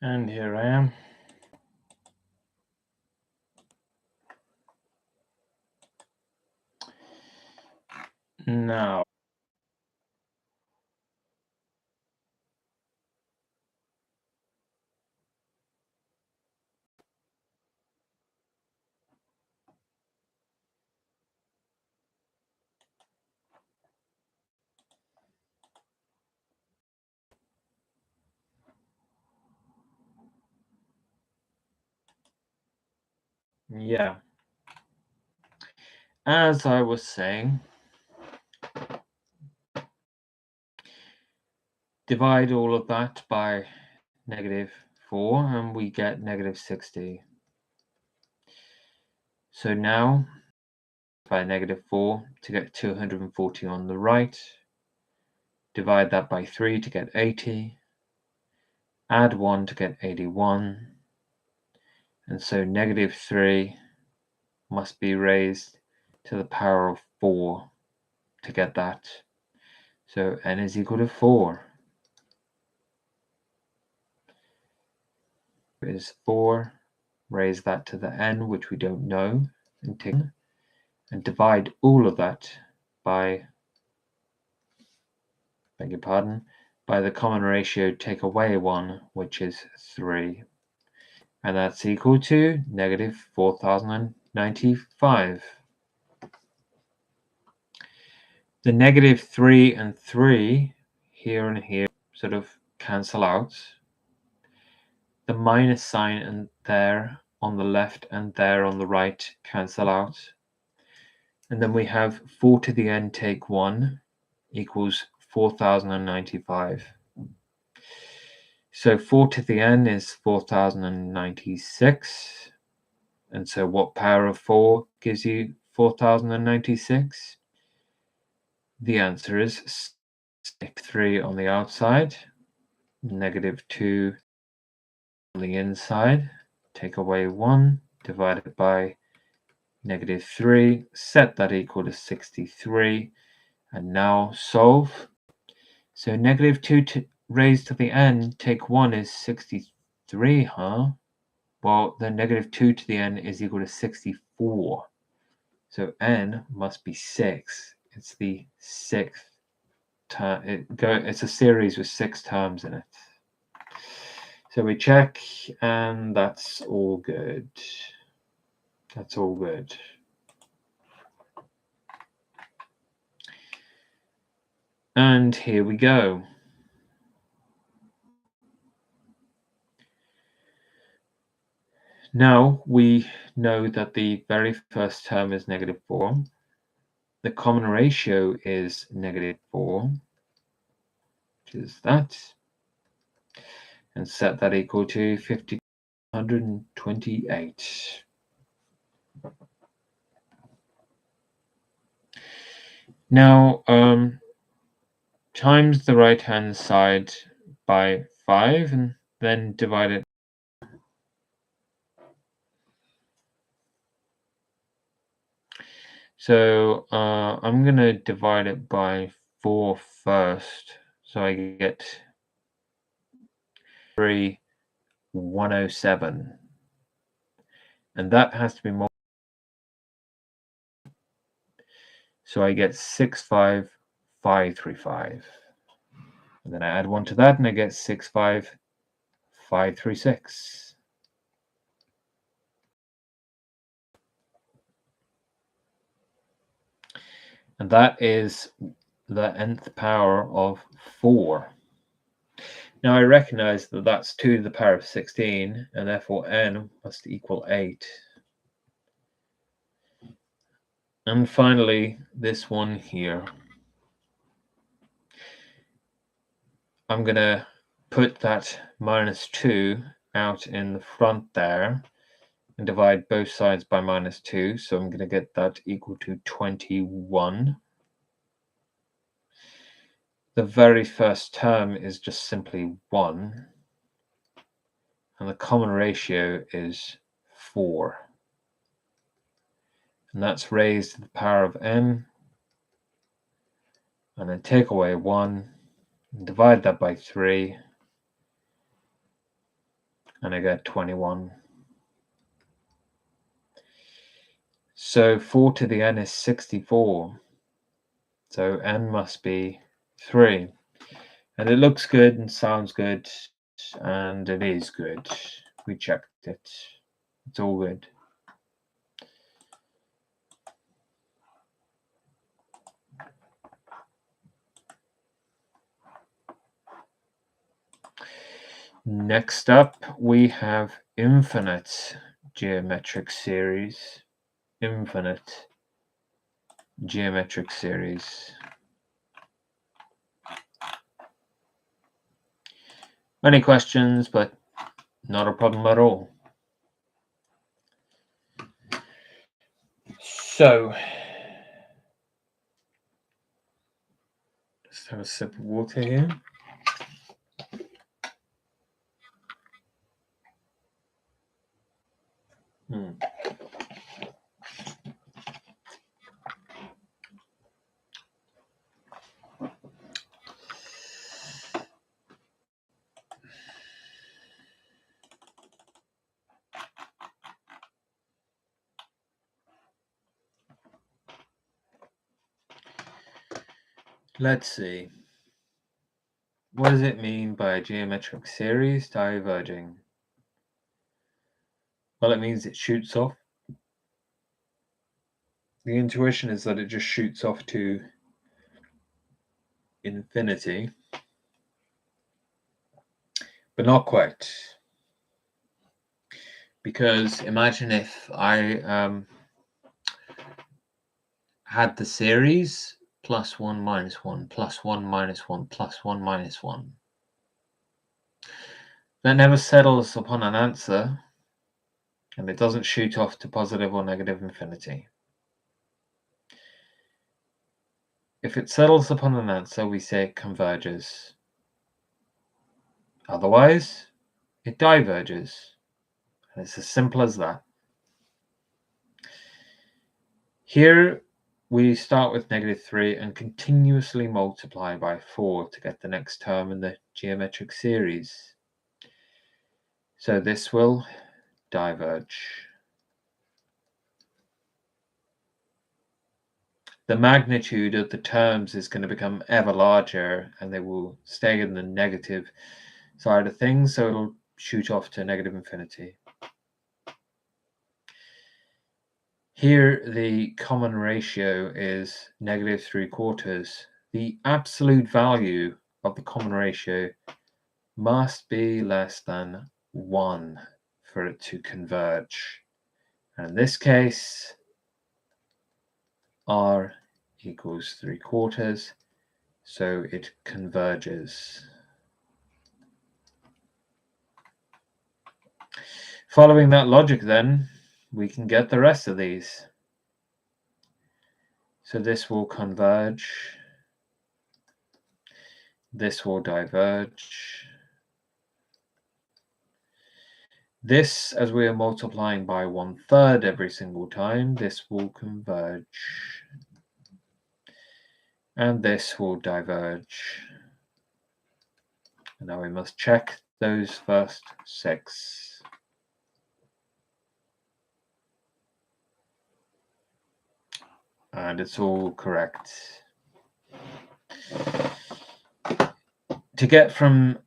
And here I am. Now, yeah, as I was saying, divide all of that by -4 and we get -60. So now, by -4 to get 240 on the right, divide that by 3 to get 80, add 1 to get 81, and so -3 must be raised to the power of 4 to get that. So n is equal to 4. Is 4. Raise that to the n, which we don't know, and divide all of that by, beg your pardon, by the common ratio take away 1, which is 3. And that's equal to -4095. The -3 and 3 here and here sort of cancel out. The minus sign and there on the left and there on the right cancel out. And then we have 4 to the n take 1 equals 4095. So 4 to the n is 4096. And so what power of 4 gives you 4096? The answer is 3 on the outside, -2 on the inside, take away 1, divided by -3, set that equal to 63, and now solve. So -2 raised to the n take 1 is 63, huh? Well, then -2 to the n is equal to 64. So n must be 6. It's the 6th term. It's a series with 6 terms in it. So we check, and that's all good. That's all good. And here we go. Now we know that the very first term is -4. The common ratio is -4, which is that, and set that equal to 528. Now, times the right-hand side by 5 and then divide it. So I'm going to divide it by 4 first. So I get 107. And that has to be more. So I get 65535. And then I add 1 to that and I get 65536. And that is the nth power of 4. Now I recognize that that's 2 to the power of 16, and therefore n must equal 8. And finally, this one here. I'm going to put that -2 out in the front there and divide both sides by -2. So I'm going to get that equal to 21. The very first term is just simply 1. And the common ratio is 4. And that's raised to the power of n. And then take away 1, and divide that by 3. and I get 21. So 4 to the n is 64. So n must be 3. And it looks good and sounds good, and it is good. We checked it. It's all good. Next up, we have infinite geometric series. Infinite geometric series. Many questions, but not a problem at all. So, just have a sip of water here. Let's see. What does it mean by a geometric series diverging? Well, it means it shoots off. The intuition is that it just shoots off to infinity, but not quite. Because imagine if I had the series plus 1 minus 1 plus 1 minus 1 plus 1 minus 1. That never settles upon an answer, and it doesn't shoot off to positive or negative infinity. If it settles upon an answer, we say it converges. Otherwise, it diverges. And it's as simple as that. Here, we start with -3 and continuously multiply by 4 to get the next term in the geometric series. So this will diverge. The magnitude of the terms is going to become ever larger, and they will stay in the negative side of things, so it'll shoot off to negative infinity. Here, the common ratio is -3/4. The absolute value of the common ratio must be less than 1 for it to converge. And in this case, r equals 3/4, so it converges. Following that logic, then, we can get the rest of these. So this will converge, this will diverge. This, as we are multiplying by 1/3 every single time, this will converge. And this will diverge. And now we must check those first 6. And it's all correct. To get from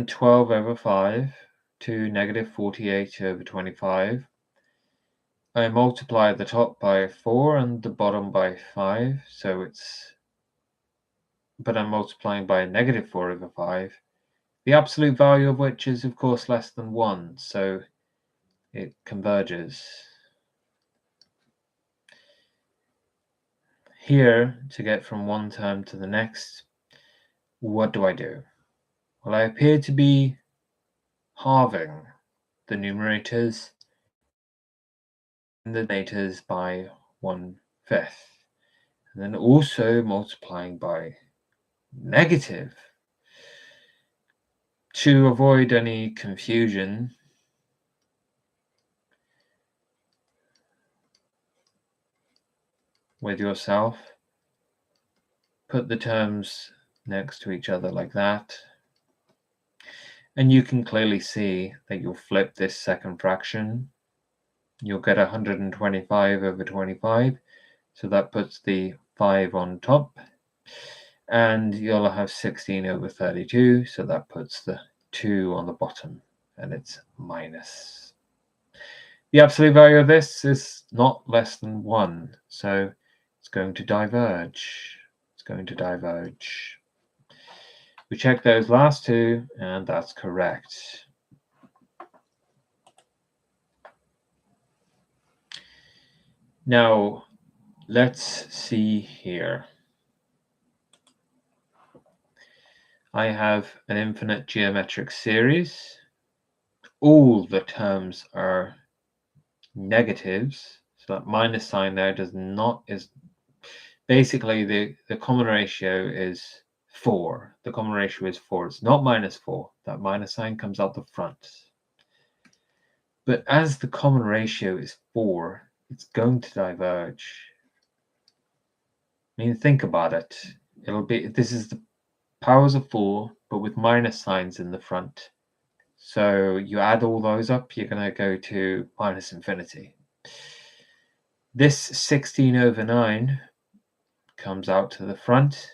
12 over 5 to -48 over 25, I multiply the top by 4 and the bottom by 5, but I'm multiplying by -4 over 5, the absolute value of which is of course less than 1, so it converges. Here, to get from one term to the next, what do I do? Well, I appear to be halving the numerators and the denominators by 1/5, and then also multiplying by negative. To avoid any confusion, with yourself, put the terms next to each other like that. And you can clearly see that you'll flip this second fraction. You'll get 125 over 25. So that puts the 5 on top. And you'll have 16 over 32. So that puts the 2 on the bottom. And it's minus. The absolute value of this is not less than 1. So it's going to diverge. It's going to diverge. We check those last two, and that's correct. Now, let's see here. I have an infinite geometric series. All the terms are negatives, so that minus sign there is basically the common ratio is 4. The common ratio is 4. It's not minus 4. That minus sign comes out the front. But as the common ratio is 4, it's going to diverge. I mean, think about it. This is the powers of 4, but with minus signs in the front. So you add all those up, you're going to go to minus infinity. This 16 over 9 comes out to the front,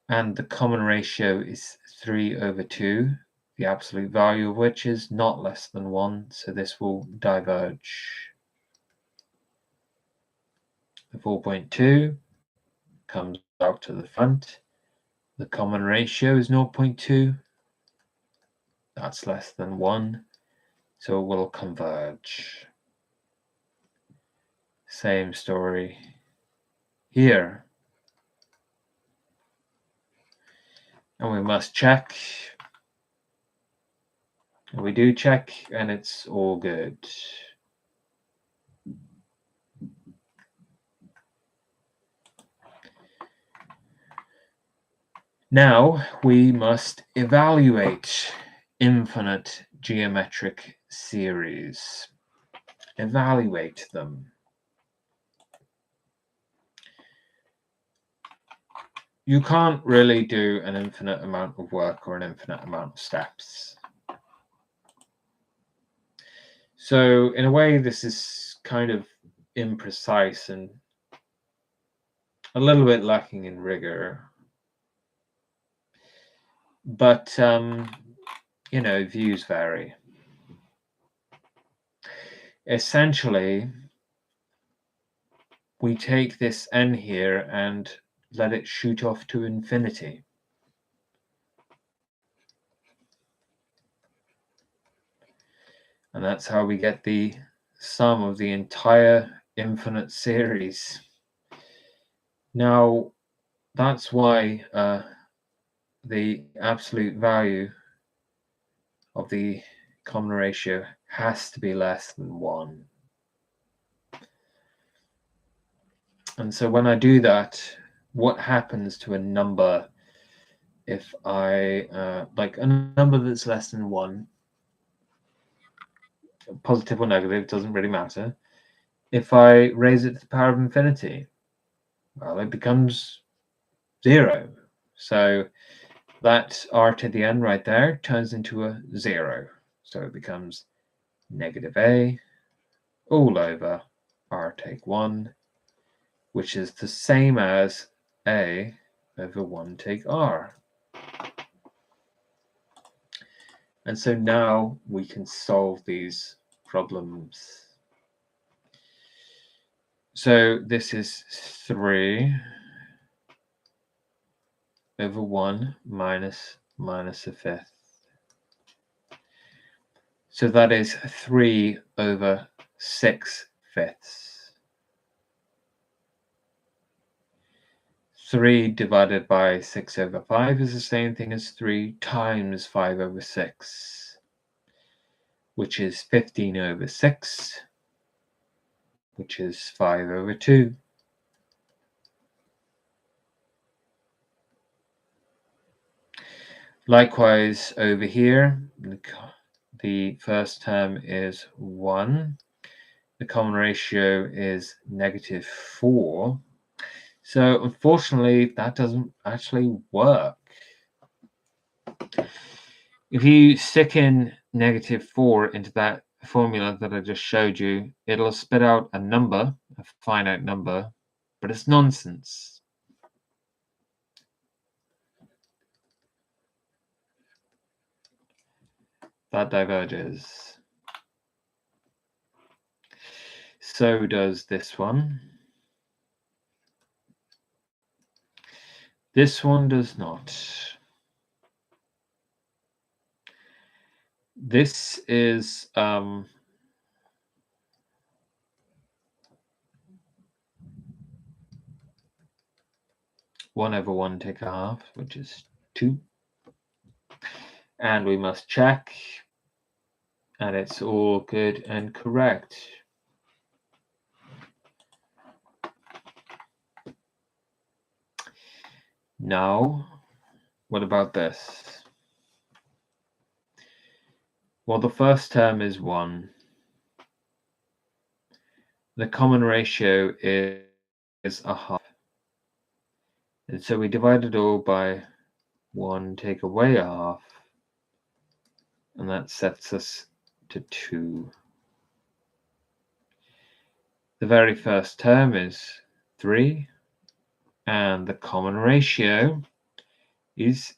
and the common ratio is 3 over 2, the absolute value of which is not less than 1, so this will diverge. The 4.2 comes out to the front. The common ratio is 0.2. That's less than 1, so it will converge. Same story here. And we must check. And we do check, and it's all good. Now we must evaluate infinite geometric series. Evaluate them. You can't really do an infinite amount of work or an infinite amount of steps. So in a way, this is kind of imprecise and a little bit lacking in rigor. But, views vary. Essentially, we take this n here and let it shoot off to infinity. And that's how we get the sum of the entire infinite series. Now, that's why the absolute value of the common ratio has to be less than 1. And so when I do that, what happens to a number if I, like a number that's less than 1, positive or negative, doesn't really matter. If I raise it to the power of infinity, well, it becomes 0. So that r to the n right there turns into a 0. So it becomes negative a all over r take 1, which is the same as a over 1 take r. And so now we can solve these problems. So this is 3 over 1 minus a fifth. So that is 3 over 6 fifths. 3 divided by 6 over 5 is the same thing as 3 times 5 over 6, which is 15 over 6, which is 5 over 2. Likewise, over here, the first term is 1. The common ratio is negative 4. So unfortunately, that doesn't actually work. If you stick in -4 into that formula that I just showed you, it'll spit out a number, a finite number, but it's nonsense. That diverges. So does this one. This one does not. This is 1/1 take a half, which is 2. And we must check, and it's all good and correct. Now, what about this? Well, the first term is 1. The common ratio is a half. And so we divide it all by 1, take away a half, and that sets us to 2. The very first term is 3, and the common ratio is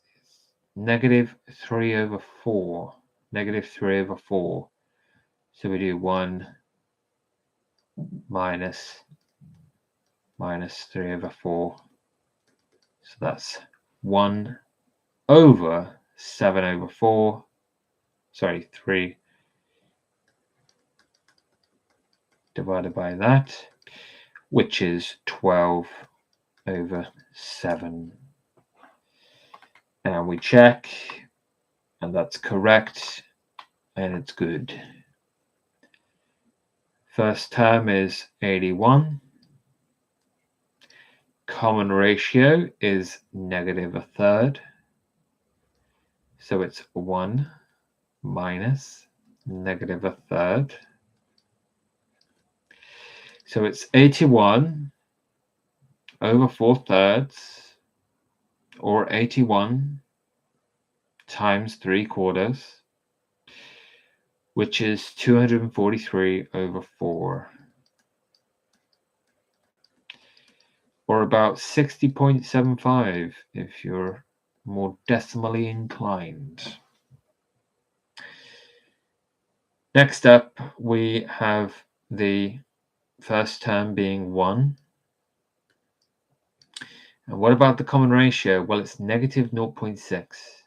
-3/4. -3/4. So we do 1 minus -3/4. So that's 1/7/4. Sorry, 3 divided by that, which is 12/7. And we check, and that's correct, and it's good. First term is 81. Common ratio is -1/3. So it's 1 minus -1/3. So it's 81/4, or 81 times 3/4, which is 243/4, or about 60.75 if you're more decimally inclined. Next up, we have the first term being 1. And what about the common ratio? Well, it's -0.6.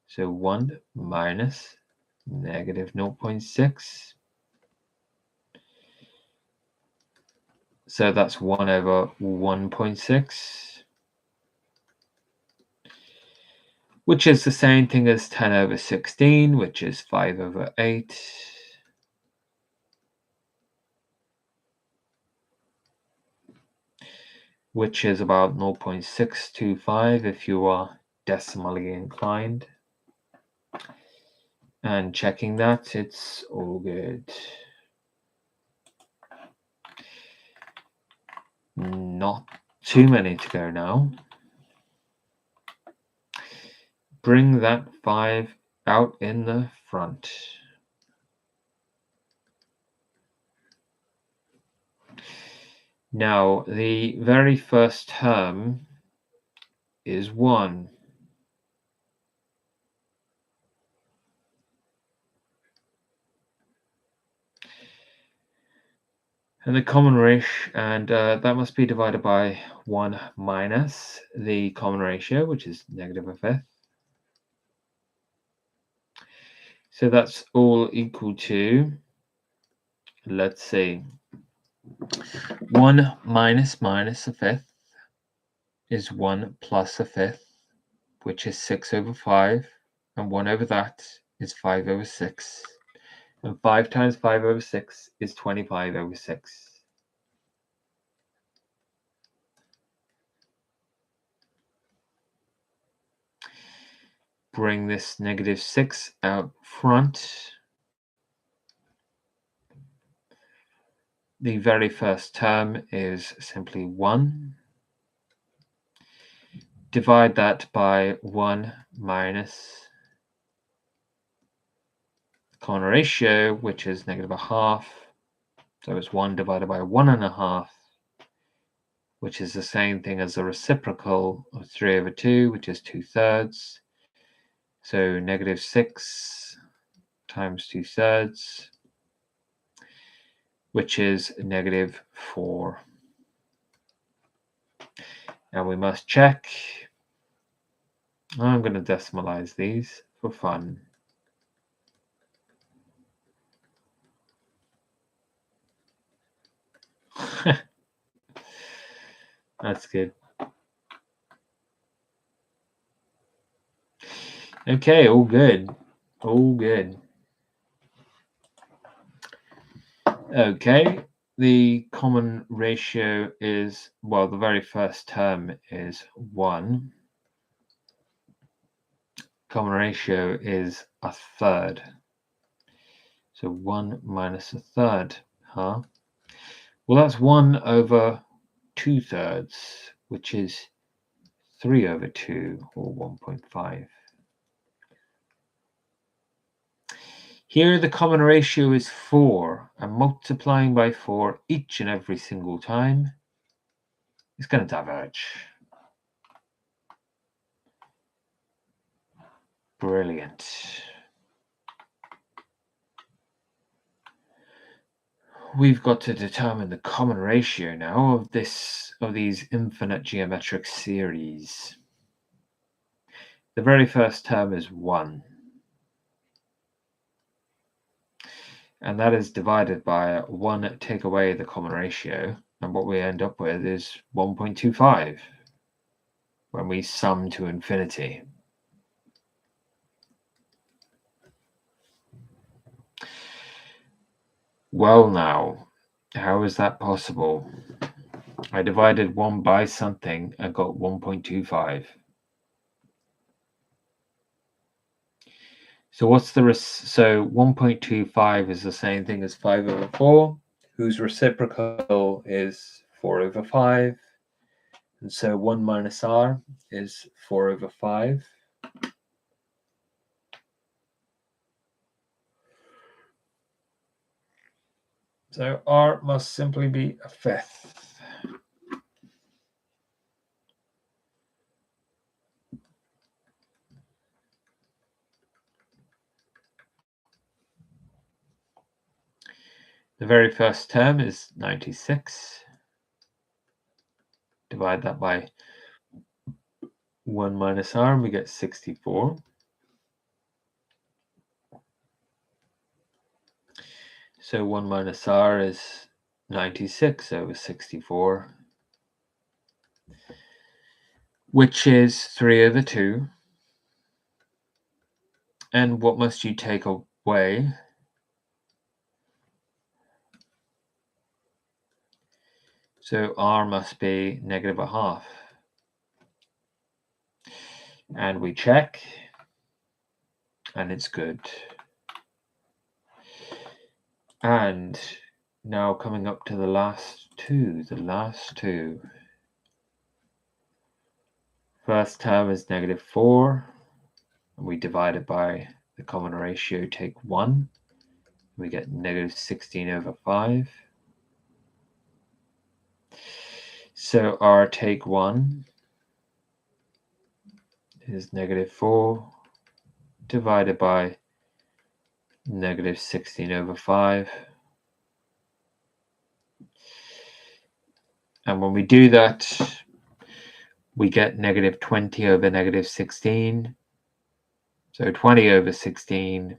So 1 minus -0.6. So that's 1/1.6, which is the same thing as 10/16, which is 5/8. Which is about 0.625 if you are decimally inclined. And checking that, it's all good. Not too many to go now. Bring that 5 out in the front. Now, the very first term is 1. And the common ratio, and that must be divided by 1 minus the common ratio, which is -1/5. So that's all equal to, let's see, 1 minus -1/5 is 1 plus 1/5, which is 6/5, and 1 over that is 5/6. And 5 times 5/6 is 25/6. Bring this -6 out front. The very first term is simply 1. divide that by 1 minus the common ratio, which is -1/2. So it's 1 divided by 1.5, which is the same thing as the reciprocal of 3/2, which is 2/3. So -6 times 2/3, which is -4. Now we must check. I'm going to decimalize these for fun. That's good. Okay, all good. All good. Okay, the common ratio is, well, the very first term is 1. Common ratio is 1/3. So 1 minus 1/3, huh? Well, that's 1 over 2/3, which is 3/2, or 1.5. Here the common ratio is 4, and multiplying by 4 each and every single time is going to diverge. Brilliant. We've got to determine the common ratio now of these infinite geometric series. The very first term is 1. And that is divided by 1 take away the common ratio. And what we end up with is 1.25 when we sum to infinity. Well now, how is that possible? I divided 1 by something and got 1.25. So what's the so 1.25 is the same thing as 5/4, whose reciprocal is 4/5. And so 1 minus r is 4/5. So r must simply be 1/5. The very first term is 96. Divide that by 1 minus r, and we get 64. So 1 minus r is 96/64, which is 3/2. And what must you take away? So r must be -1/2. And we check, and it's good. And now coming up to the last two. First term is -4, and we divide it by the common ratio, take 1. We get -16/5. So r take 1 is -4 divided by -16/5. And when we do that, we get -20/-16. So 20/16.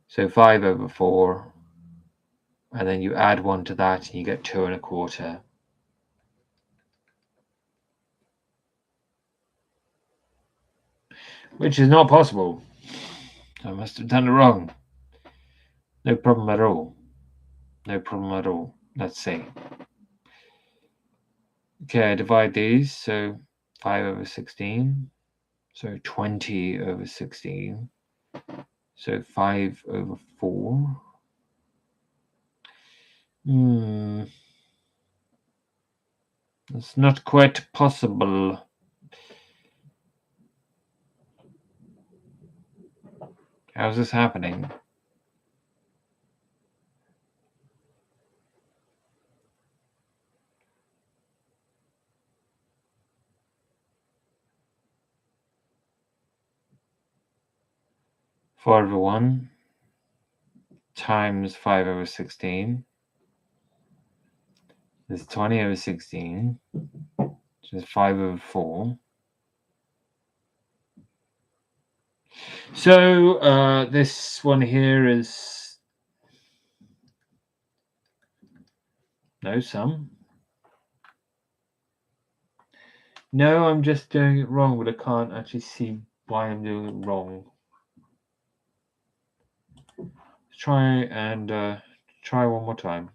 So 5/4. And then you add 1 to that and you get 2.25. Which is not possible. I must have done it wrong. No problem at all. No problem at all. Let's see. Okay, I divide these. So 5/16. So 20/16. So 5/4. That's not quite possible. How's this happening? Four over 1 times 5 over 16 is 20 over 16, which is 5 over 4. So this one here is no sum. No, I'm just doing it wrong, but I can't actually see why I'm doing it wrong. Try one more time.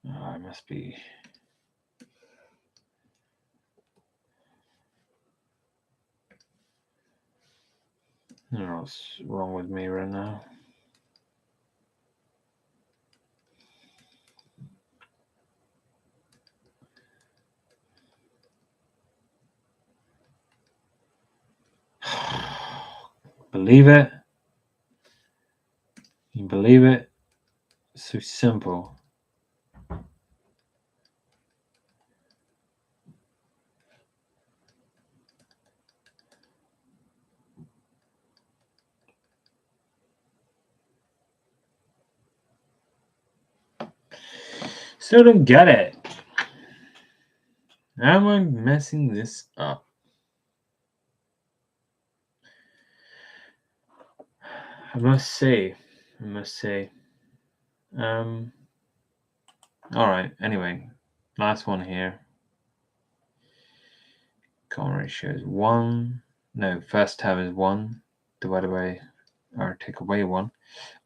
I must be. I don't know what's wrong with me right now. Believe it? You believe it? It's so simple. Still don't get it. How am I messing this up? I must say. All right. Anyway, last one here. Common ratio is 1. No, first term is 1 divided by, or take away 1.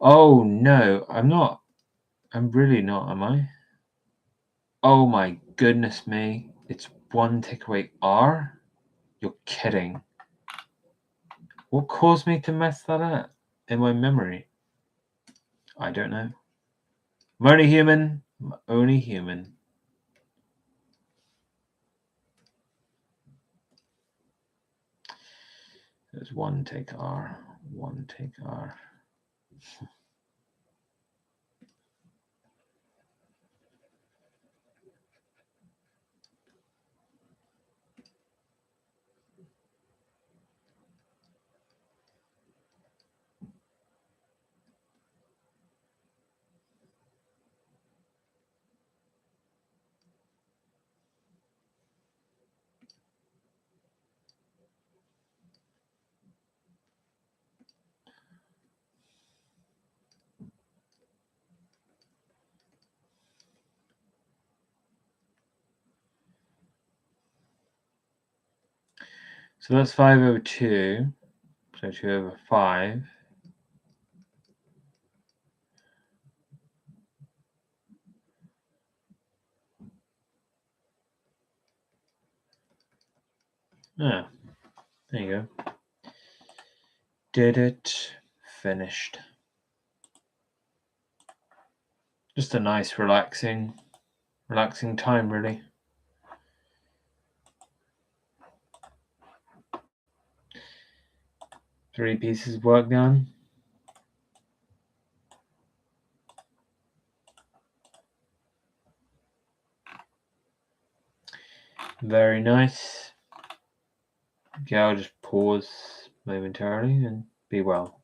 Oh no, I'm not. I'm really not, am I? Oh my goodness me. It's 1 take away r? You're kidding. What caused me to mess that up in my memory? I don't know. I'm only human. I'm only human. There's 1 take r. 1 take r. So that's 5 over 2. So 2 over 5. Ah, there you go. Did it. Finished. Just a nice relaxing time, really. Three pieces of work done. Very nice. Okay, I'll just pause momentarily and be well.